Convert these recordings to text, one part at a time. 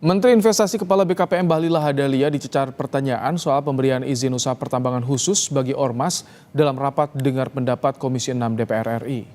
Menteri Investasi Kepala BKPM Bahlil Lahadalia dicecar pertanyaan soal pemberian izin usaha pertambangan khusus bagi Ormas dalam rapat dengar pendapat Komisi 6 DPR RI.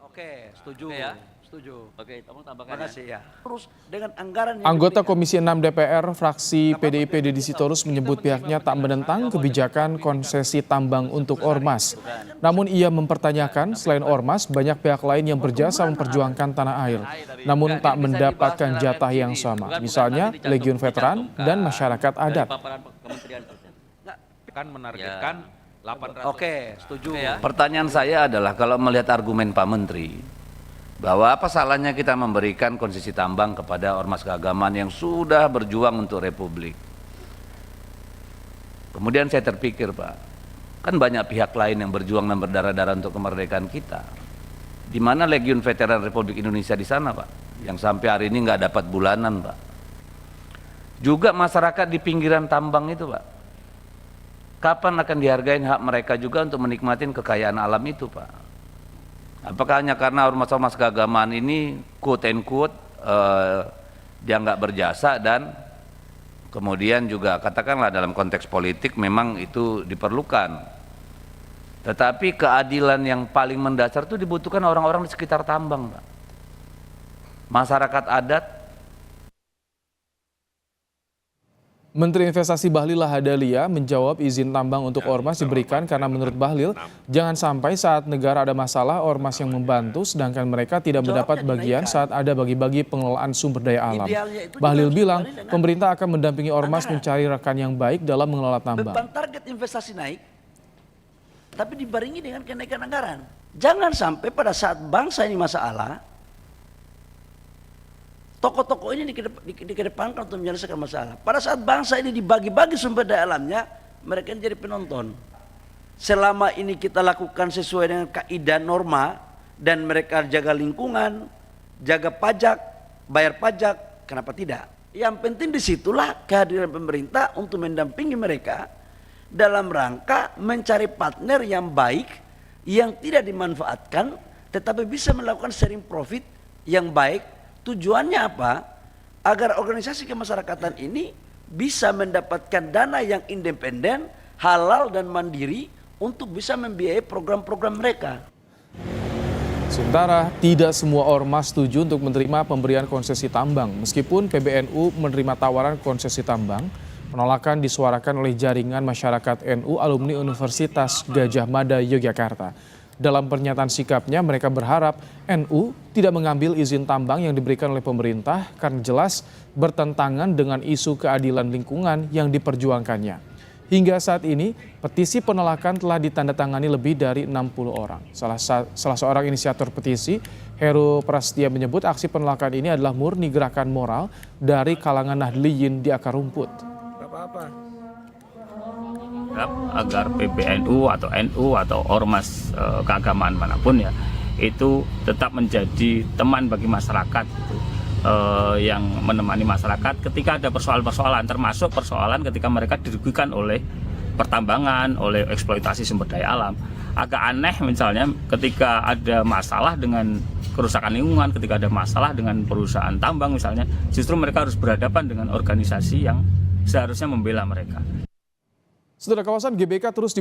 Oke, setuju. Oke ya? Setuju. Oke, kamu tambahkan Makasih ya. Terus dengan anggaran yang Anggota diberikan. Komisi 6 DPR fraksi PDIP Deddy Sitorus menyebut pihaknya tak menentang kebijakan konsesi tambang untuk Ormas. Namun ia mempertanyakan selain Ormas banyak pihak lain yang berjasa memperjuangkan tanah air, namun tak mendapatkan jatah yang sama, misalnya Legiun Veteran dan masyarakat adat. Kan menargetkan 800. Oke, setuju. Oke ya. Pertanyaan saya adalah kalau melihat argumen Pak Menteri bahwa apa salahnya kita memberikan konsesi tambang kepada ormas keagamaan yang sudah berjuang untuk Republik. Kemudian saya terpikir Pak, kan banyak pihak lain yang berjuang dan berdarah-darah untuk kemerdekaan kita. Di mana Legiun Veteran Republik Indonesia di sana Pak, yang sampai hari ini nggak dapat bulanan Pak. Juga masyarakat di pinggiran tambang itu Pak, kapan akan dihargain hak mereka juga untuk menikmati kekayaan alam itu Pak? Apakah hanya karena ormas-ormas keagamaan ini quote and quote dia nggak berjasa dan kemudian juga katakanlah dalam konteks politik memang itu diperlukan. Tetapi keadilan yang paling mendasar itu dibutuhkan orang-orang di sekitar tambang, Pak. Masyarakat adat. Menteri Investasi Bahlil Lahadalia menjawab izin tambang untuk Ormas diberikan karena menurut Bahlil, jangan sampai saat negara ada masalah Ormas yang membantu sedangkan mereka tidak mendapat bagian saat ada bagi-bagi pengelolaan sumber daya alam. Bahlil bilang pemerintah akan mendampingi Ormas mencari rekan yang baik dalam mengelola tambang. Beban target investasi naik, tapi dibarengi dengan kenaikan anggaran. Jangan sampai pada saat bangsa ini masalah, tokoh-tokoh ini dikedepankan untuk menyelesaikan masalah. Pada saat bangsa ini dibagi-bagi sumber daya alamnya, mereka jadi penonton. Selama ini kita lakukan sesuai dengan kaidah norma dan mereka jaga lingkungan, jaga pajak, bayar pajak, kenapa tidak? Yang penting disitulah kehadiran pemerintah untuk mendampingi mereka dalam rangka mencari partner yang baik, yang tidak dimanfaatkan, tetapi bisa melakukan sharing profit yang baik. Tujuannya apa? Agar organisasi kemasyarakatan ini bisa mendapatkan dana yang independen, halal dan mandiri untuk bisa membiayai program-program mereka. Sementara tidak semua ormas setuju untuk menerima pemberian konsesi tambang. Meskipun PBNU menerima tawaran konsesi tambang, penolakan disuarakan oleh jaringan masyarakat NU alumni Universitas Gadjah Mada Yogyakarta. Dalam pernyataan sikapnya, mereka berharap NU tidak mengambil izin tambang yang diberikan oleh pemerintah karena jelas bertentangan dengan isu keadilan lingkungan yang diperjuangkannya. Hingga saat ini, petisi penolakan telah ditandatangani lebih dari 60 orang. Salah seorang inisiator petisi, Heru Prastia menyebut aksi penolakan ini adalah murni gerakan moral dari kalangan Nahdliyin di akar rumput. Agar PBNU atau NU atau ormas keagamaan manapun ya itu tetap menjadi teman bagi masyarakat gitu, yang menemani masyarakat ketika ada persoalan-persoalan, termasuk persoalan ketika mereka dirugikan oleh pertambangan, oleh eksploitasi sumber daya alam. Agak aneh misalnya ketika ada masalah dengan kerusakan lingkungan, ketika ada masalah dengan perusahaan tambang misalnya, justru mereka harus berhadapan dengan organisasi yang seharusnya membela mereka. Saudara, kawasan GBK terus